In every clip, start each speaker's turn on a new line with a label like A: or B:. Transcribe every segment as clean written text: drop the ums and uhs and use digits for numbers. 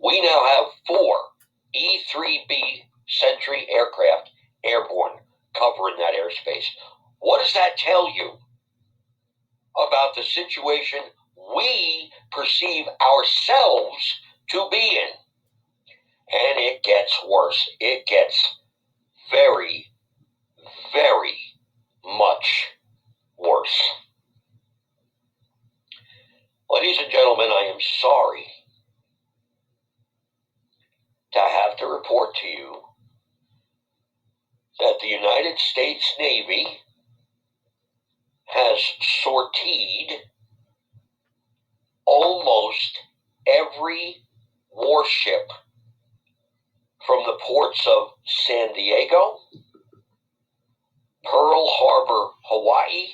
A: we now have 4 E-3B Sentry aircraft airborne covering that airspace. What does that tell you about the situation we perceive ourselves to be in? And it gets worse. It gets very, very much worse. Ladies and gentlemen, I am sorry to have to report to you that the United States Navy has sortied almost every warship from the ports of San Diego, Pearl Harbor, Hawaii,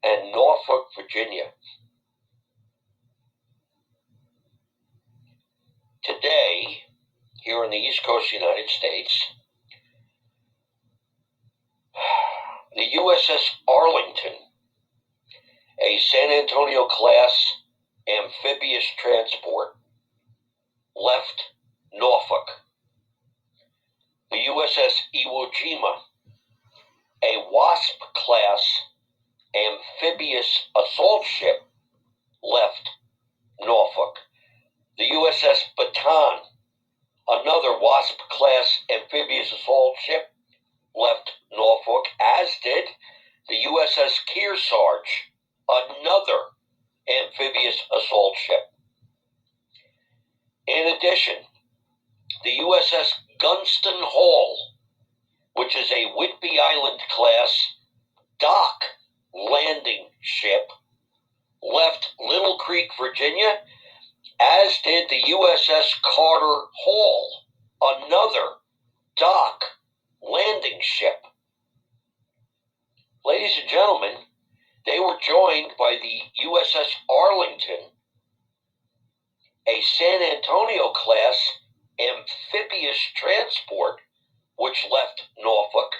A: and Norfolk, Virginia. Today, here in the East Coast of the United States, the USS Arlington, a San Antonio class amphibious transport, left Norfolk. The USS Iwo Jima, a Wasp class amphibious assault ship, left Norfolk. The USS Bataan, another Wasp class amphibious assault ship, left Norfolk, as did the USS Kearsarge, another amphibious assault ship. In addition, the USS Gunston Hall, which is a Whidbey Island class dock landing ship, left Little Creek, Virginia, as did the USS Carter Hall, another dock landing ship. Ladies and gentlemen, they were joined by the USS Arlington, a San Antonio class amphibious transport, which left Norfolk,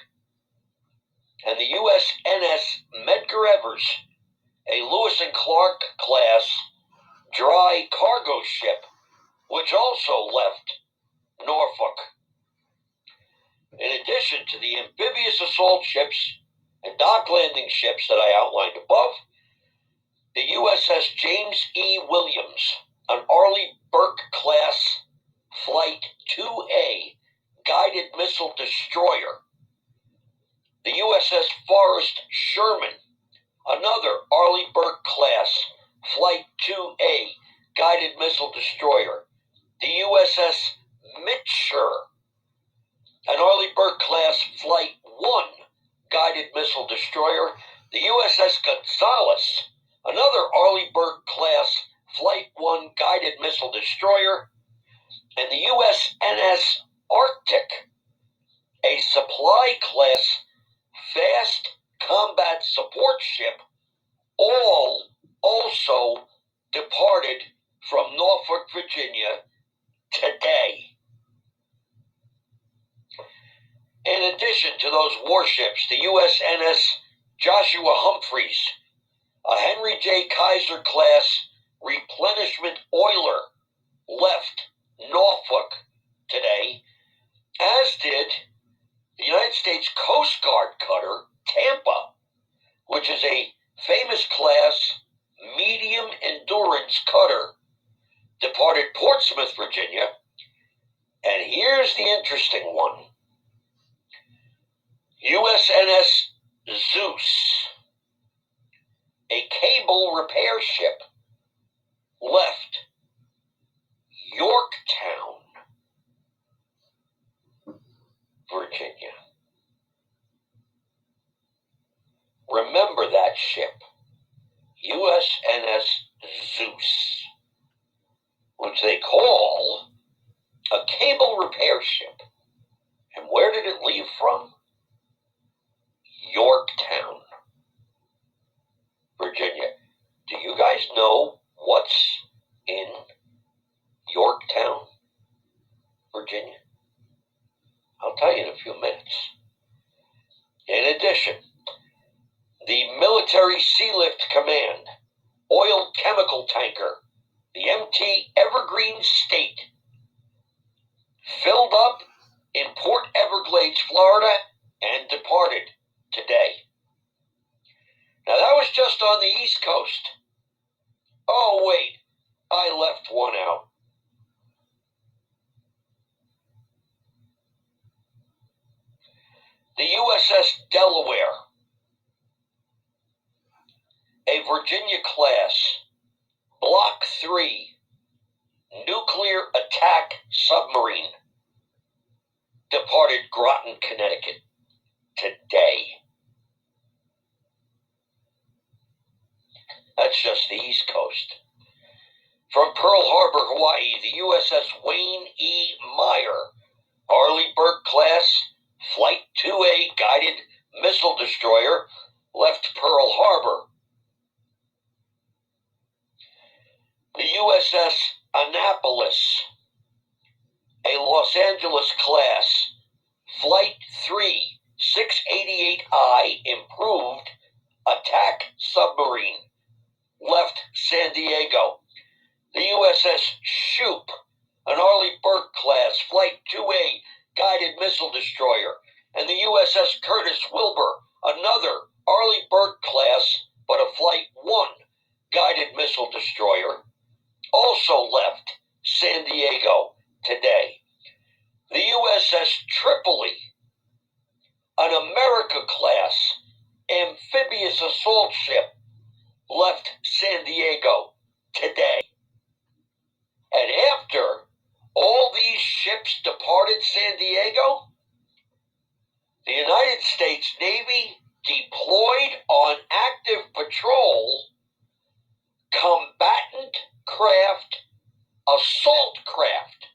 A: and the USNS Medgar Evers, a Lewis and Clark class dry cargo ship, which also left Norfolk. In addition to the amphibious assault ships and dock landing ships that I outlined above, the USS James E. Williams, an Arleigh Burke class Flight 2A guided missile destroyer, the USS Forrest Sherman, another Arleigh Burke class Flight 2A guided missile destroyer, the USS Mitchell, an Arleigh Burke class Flight 1 guided missile destroyer, the USS Gonzales, another Arleigh Burke class Flight 1 guided missile destroyer, and the USNS Arctic, a supply class fast combat support ship, all also departed from Norfolk, Virginia today. In addition to those warships, the USNS Joshua Humphreys, a Henry J. Kaiser class replenishment oiler, left Norfolk today, as did the United States Coast Guard cutter Tampa, which is a famous class medium endurance cutter, departed Portsmouth, Virginia. And here's the interesting one. USNS Zeus, a cable repair ship, left Yorktown, Virginia. Remember that ship, USNS Zeus, which they call a cable repair ship. And where did it leave from? Yorktown, Virginia. Do you guys know what's in Yorktown, Virginia? I'll tell you in a few minutes. In addition, the Military Sealift Command oil chemical tanker, the MT Evergreen State, Everglades, Florida, and departed today. Now, that was just on the East Coast. Oh, wait, I left one out. The USS Delaware, a Virginia class, Block 3, nuclear attack submarine, departed Groton, Connecticut today. That's just the East Coast. From Pearl Harbor, Hawaii, the USS Wayne E. Meyer, Arleigh class, Flight 2A guided missile destroyer, left Pearl Harbor. The USS Annapolis, a Los Angeles class, Flight 3, 688I improved attack submarine, left San Diego. The USS Shoup, an Arleigh Burke class Flight 2A guided missile destroyer, and the USS Curtis Wilbur, another Arleigh Burke class but a Flight 1 guided missile destroyer, also left San Diego today. The USS Tripoli, an America class amphibious assault ship, left San Diego today. And after all these ships departed San Diego, the United States Navy deployed on active patrol combatant craft, assault craft.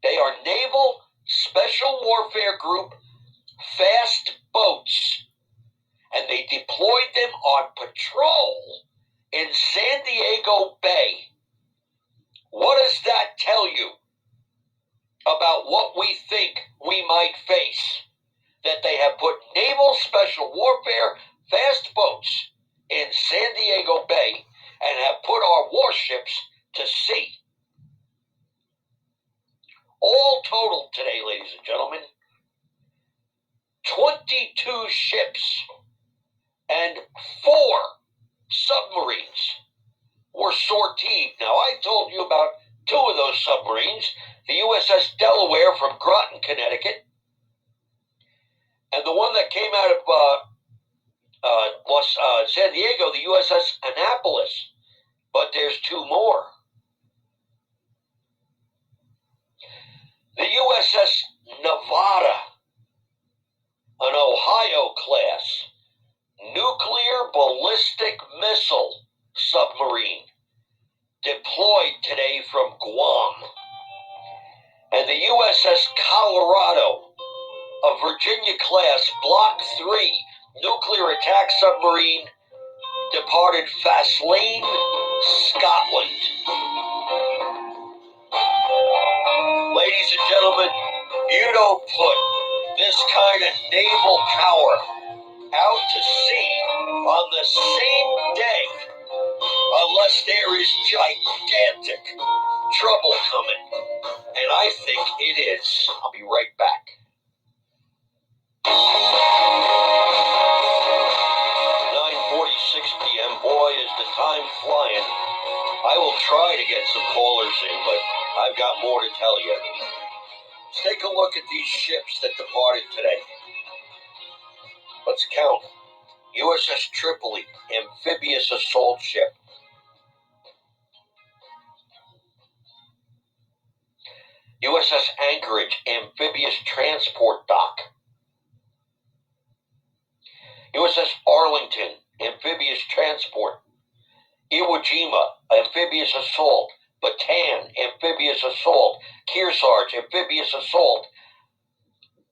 A: They are Naval Special Warfare Group fast boats, and they deployed them on patrol in San Diego Bay. What does that tell you about what we think we might face? That they have put Naval Special Warfare fast boats in San Diego Bay and have put our warships to sea. All totaled today, ladies and gentlemen, 22 ships and 4 submarines were sortied. Now, I told you about 2 of those submarines, the USS Delaware from Groton, Connecticut, and the one that came out of San Diego, the USS Annapolis. But there's 2 more. The USS Nevada, an Ohio class nuclear ballistic missile submarine, deployed today from Guam. And the USS Colorado, a Virginia class Block 3 nuclear attack submarine, departed Faslane, Scotland. Ladies and gentlemen, you don't put this kind of naval power out to sea on the same day unless there is gigantic trouble coming. And I think it is. I'll be right back. 9:46 p.m. Boy, is the time flying. I will try to get some callers in, but I've got more to tell you. Let's take a look at these ships that departed today. Let's count. USS Tripoli, amphibious assault ship. USS Anchorage, amphibious transport dock. USS Arlington, amphibious transport. Iwo Jima, amphibious assault. Bataan, amphibious assault. Kearsarge, amphibious assault.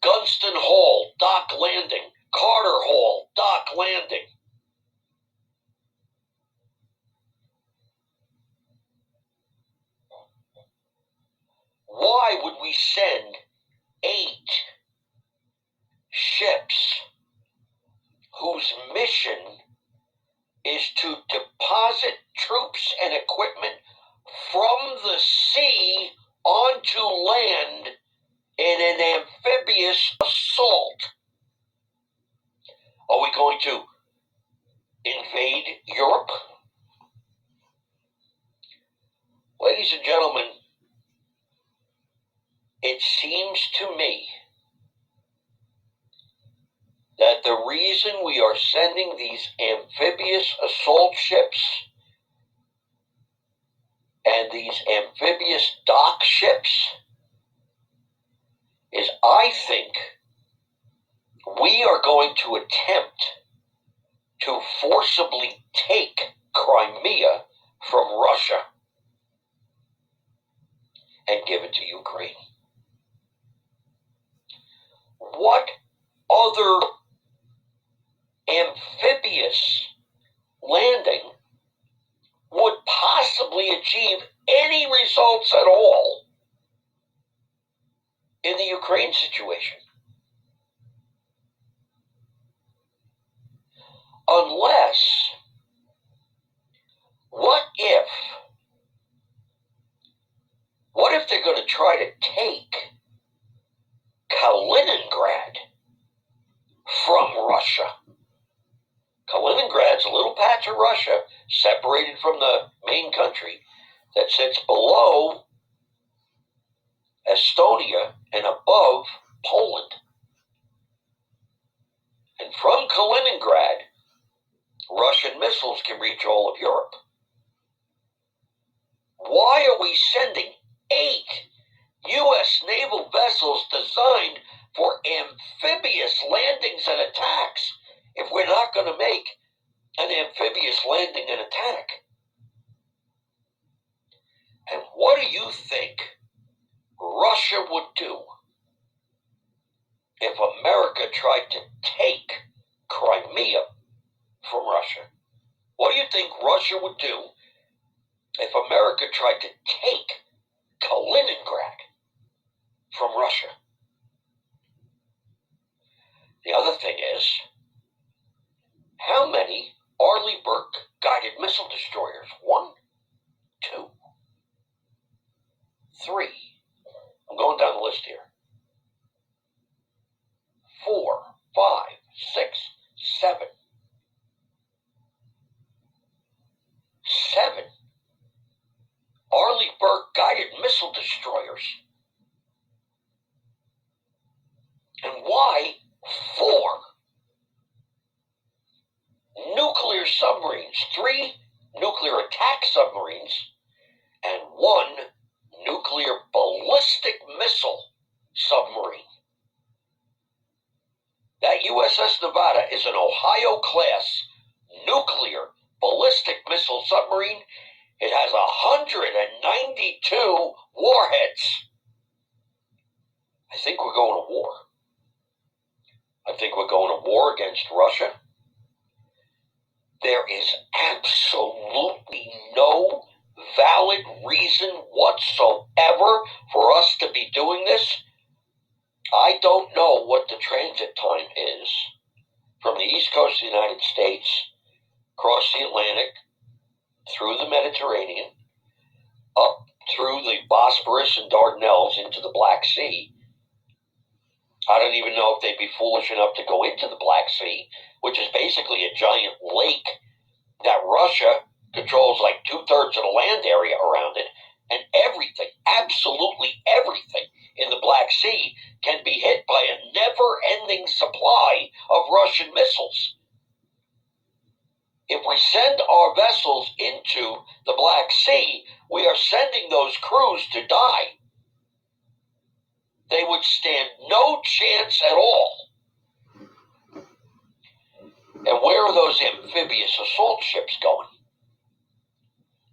A: Gunston Hall, dock landing. Carter Hall, dock landing. Why would we send 8 ships whose mission is to deposit troops and equipment from the sea onto land in an amphibious assault. Are we going to invade Europe? Ladies and gentlemen, it seems to me that the reason we are sending these amphibious assault ships and these amphibious dock ships is, I think, we are going to attempt to forcibly take Crimea from Russia and give it to Ukraine. What other amphibious landing would possibly achieve any results at all in the Ukraine situation? Unless, what if they're going to try to take Kaliningrad from Russia? Kaliningrad's a little patch of Russia separated from the main country that sits below Estonia and above Poland. And from Kaliningrad, Russian missiles can reach all of Europe. Why are we sending 8 U.S. naval vessels designed for amphibious landings and attacks if we're not going to make an amphibious landing and attack? And what do you think Russia would do if America tried to take Crimea from Russia? What do you think Russia would do if America tried to take Kaliningrad from Russia? The other thing is, how many Arleigh Burke guided missile destroyers? 1, 2, 3. I'm going down the list here. 4, 5, 6, 7. 7 Arleigh Burke guided missile destroyers. And why 4 nuclear submarines? 3 nuclear attack submarines and 1 nuclear ballistic missile submarine. That USS Nevada is an Ohio-class nuclear ballistic missile submarine. It has 192 warheads. I think we're going to war. I think we're going to war against Russia. There is absolutely no valid reason whatsoever for us to be doing this. I don't know what the transit time is from the east coast of the United States, across the Atlantic, through the Mediterranean, up through the Bosporus and Dardanelles into the Black Sea. I don't even know if they'd be foolish enough to go into the Black Sea, which is basically a giant lake that Russia controls like 2/3 of the land area around it, and everything, absolutely everything in the Black Sea can be hit by a never-ending supply of Russian missiles. If we send our vessels into the Black Sea, we are sending those crews to die. They would stand no chance at all. And where are those amphibious assault ships going?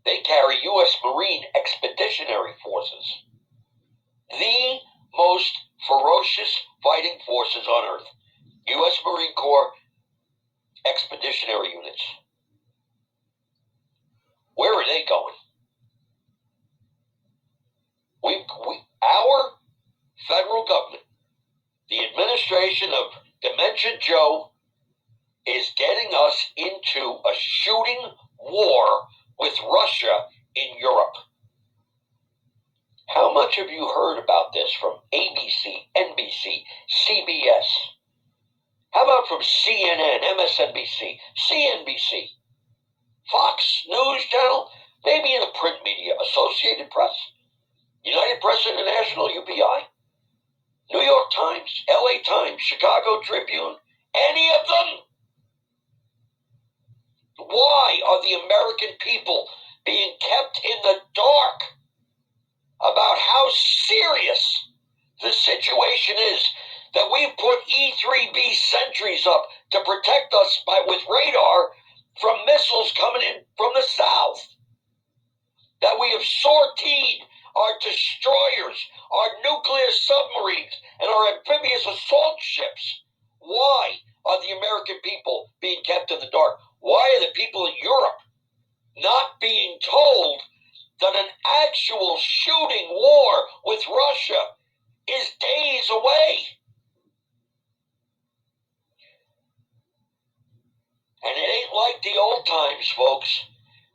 A: They carry U.S. Marine Expeditionary Forces, the most ferocious fighting forces on Earth. U.S. Marine Corps Expeditionary Units. Where are they going? Our federal government, the administration of Dementia Joe, is getting us into a shooting war with Russia in Europe. How much have you heard about this from ABC, NBC, CBS? How about from CNN, MSNBC, CNBC, Fox News Channel, maybe in the print media, Associated Press, United Press International, UPI, New York Times, LA Times, Chicago Tribune, any of them? Why are the American people being kept in the dark about how serious the situation is that we've put E-3B sentries up to protect us with radar from missiles coming in from the south? That we have sortied our destroyers, our nuclear submarines, and our amphibious assault ships? Why are the American people being kept in the dark? Why are the people in Europe not being told that an actual shooting war with Russia is days away? And it ain't like the old times, folks,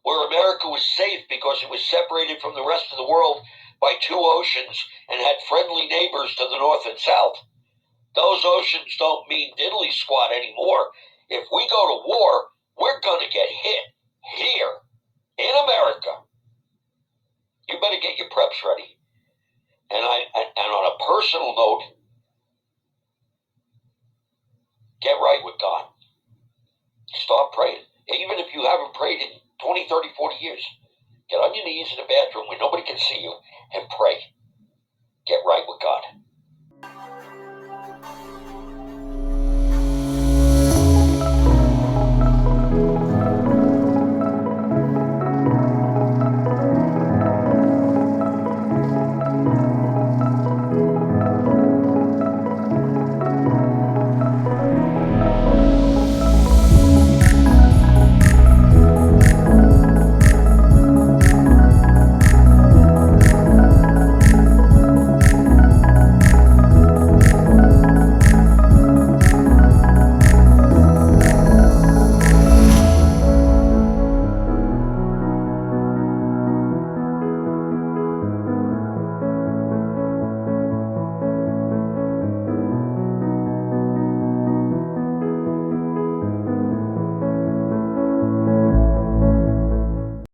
A: where America was safe because it was separated from the rest of the world by two oceans and had friendly neighbors to the north and south. Those oceans don't mean diddly squat anymore. If we go to war, we're going to get hit here in America. You better get your preps ready. And on a personal note, get right with God. Start praying. Even if you haven't prayed in 20, 30, 40 years, get on your knees in the bathroom where nobody can see you